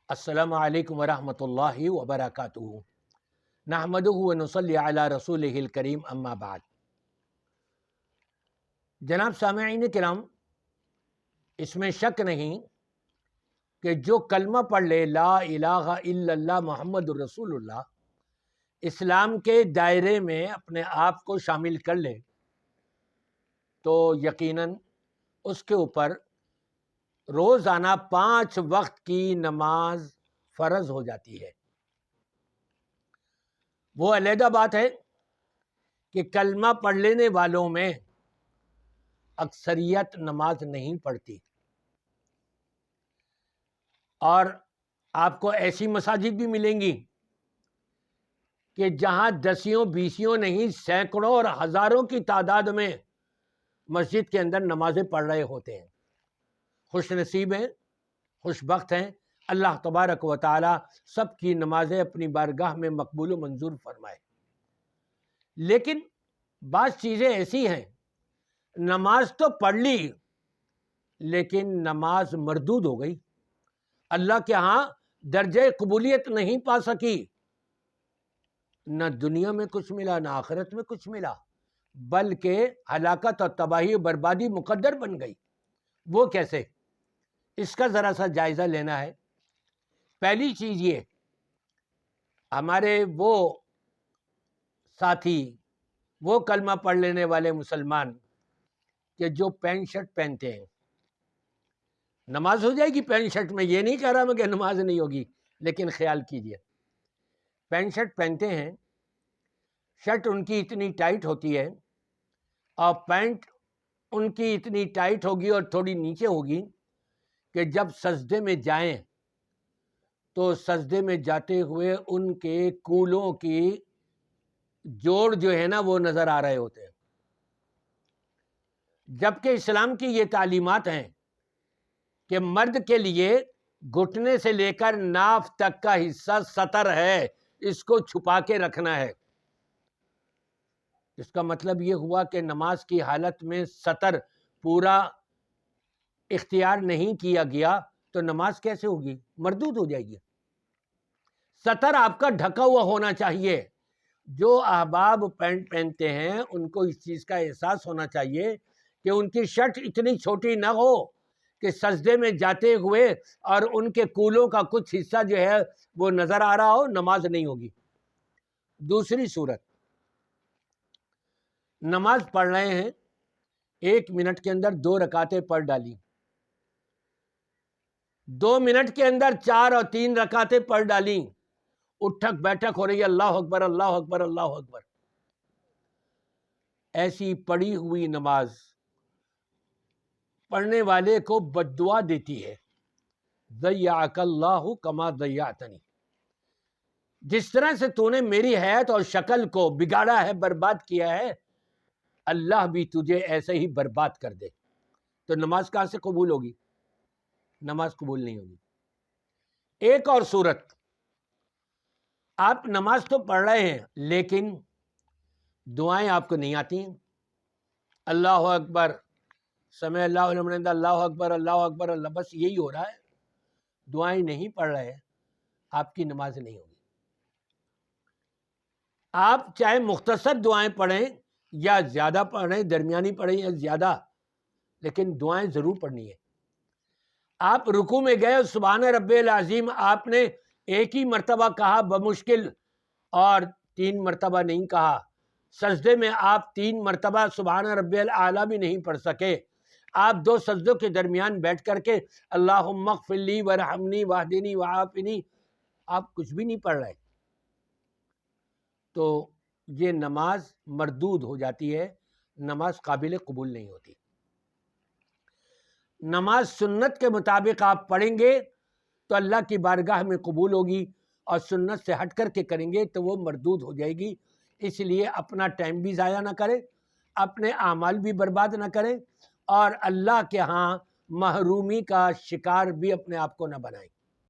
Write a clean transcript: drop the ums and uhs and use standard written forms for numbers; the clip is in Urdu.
السلام علیکم ورحمۃ اللہ وبرکاتہ۔ نحمدہ ونصلی علی رسولہ الکریم، اما بعد۔ جناب سامعین کرام، اس میں شک نہیں کہ جو کلمہ پڑھ لے لا الہ الا اللہ محمد رسول اللہ، اسلام کے دائرے میں اپنے آپ کو شامل کر لے تو یقیناً اس کے اوپر روزانہ 5 وقت کی نماز فرض ہو جاتی ہے۔ وہ علیحدہ بات ہے کہ کلمہ پڑھ لینے والوں میں اکثریت نماز نہیں پڑھتی، اور آپ کو ایسی مساجد بھی ملیں گی کہ جہاں 10 نہیں، سینکڑوں اور ہزاروں کی تعداد میں مسجد کے اندر نمازیں پڑھ رہے ہوتے ہیں۔ خوش نصیب ہیں، خوش بخت ہیں، اللہ تبارک و تعالی سب کی نمازیں اپنی بارگاہ میں مقبول و منظور فرمائے۔ لیکن بعض چیزیں ایسی ہیں، نماز تو پڑھ لی لیکن نماز مردود ہو گئی، اللہ کے ہاں درجہ قبولیت نہیں پا سکی، نہ دنیا میں کچھ ملا نہ آخرت میں کچھ ملا، بلکہ ہلاکت اور تباہی و بربادی مقدر بن گئی۔ وہ کیسے؟ اس کا ذرا سا جائزہ لینا ہے۔ پہلی چیز یہ، ہمارے وہ ساتھی، وہ کلمہ پڑھ لینے والے مسلمان کہ جو پینٹ شرٹ پہنتے ہیں، نماز ہو جائے گی پینٹ شرٹ میں، یہ نہیں کہہ رہا میں کہ نماز نہیں ہوگی، لیکن خیال کیجئے، پینٹ شرٹ پہنتے ہیں، شرٹ ان کی اتنی ٹائٹ ہوتی ہے اور پینٹ ان کی اتنی ٹائٹ ہوگی اور تھوڑی نیچے ہوگی کہ جب سجدے میں جائیں تو سجدے میں جاتے ہوئے ان کے کولوں کی جوڑ جو ہے نا وہ نظر آ رہے ہوتے ہیں، جبکہ اسلام کی یہ تعلیمات ہیں کہ مرد کے لیے گھٹنے سے لے کر ناف تک کا حصہ ستر ہے، اس کو چھپا کے رکھنا ہے۔ اس کا مطلب یہ ہوا کہ نماز کی حالت میں ستر پورا اختیار نہیں کیا گیا تو نماز کیسے ہوگی؟ مردود ہو جائے گی۔ ستر آپ کا ڈھکا ہوا ہونا چاہیے۔ جو احباب پینٹ پہنتے ہیں ان کو اس چیز کا احساس ہونا چاہیے کہ ان کی شرٹ اتنی چھوٹی نہ ہو کہ سجدے میں جاتے ہوئے اور ان کے کولوں کا کچھ حصہ جو ہے وہ نظر آ رہا ہو، نماز نہیں ہوگی۔ دوسری صورت، نماز پڑھ رہے ہیں، 1 منٹ کے اندر 2 رکعتیں پڑھ ڈالی، 2 منٹ کے اندر 4 اور 3 رکعتیں پڑھ ڈالیں، اٹھک بیٹھک ہو رہی ہے، اللہ اکبر اللہ اکبر اللہ اکبر۔ ایسی پڑھی ہوئی نماز پڑھنے والے کو بددعا دیتی ہے، ضیعک اللہ کما ضیعتنی، جس طرح سے تو نے میری حیات اور شکل کو بگاڑا ہے، برباد کیا ہے، اللہ بھی تجھے ایسے ہی برباد کر دے۔ تو نماز کہاں سے قبول ہوگی؟ نماز قبول نہیں ہوگی۔ ایک اور صورت، آپ نماز تو پڑھ رہے ہیں لیکن دعائیں آپ کو نہیں آتی ہیں، اللہ اکبر، سمع اللہ لمن حمدہ، اللہ اکبر اللہ اکبر اللہ، بس یہی ہو رہا ہے، دعائیں نہیں پڑھ رہے ہیں، آپ کی نماز نہیں ہوگی۔ آپ چاہے مختصر دعائیں پڑھیں یا زیادہ پڑھیں، درمیانی پڑھیں یا زیادہ، لیکن دعائیں ضرور پڑھنی ہے۔ آپ رکوع میں گئے، سبحان رب العظیم آپ نے ایک ہی مرتبہ کہا بمشکل، اور 3 مرتبہ نہیں کہا، سجدے میں آپ 3 مرتبہ سبحان رب الاعلیٰ بھی نہیں پڑھ سکے، آپ 2 سجدوں کے درمیان بیٹھ کر کے اللہم اغفر لی وارحمنی واہدنی وعافنی، آپ کچھ بھی نہیں پڑھ رہے، تو یہ نماز مردود ہو جاتی ہے، نماز قابل قبول نہیں ہوتی۔ نماز سنت کے مطابق آپ پڑھیں گے تو اللہ کی بارگاہ میں قبول ہوگی، اور سنت سے ہٹ کر کے کریں گے تو وہ مردود ہو جائے گی۔ اس لیے اپنا ٹائم بھی ضائع نہ کریں، اپنے اعمال بھی برباد نہ کریں، اور اللہ کے ہاں محرومی کا شکار بھی اپنے آپ کو نہ بنائیں۔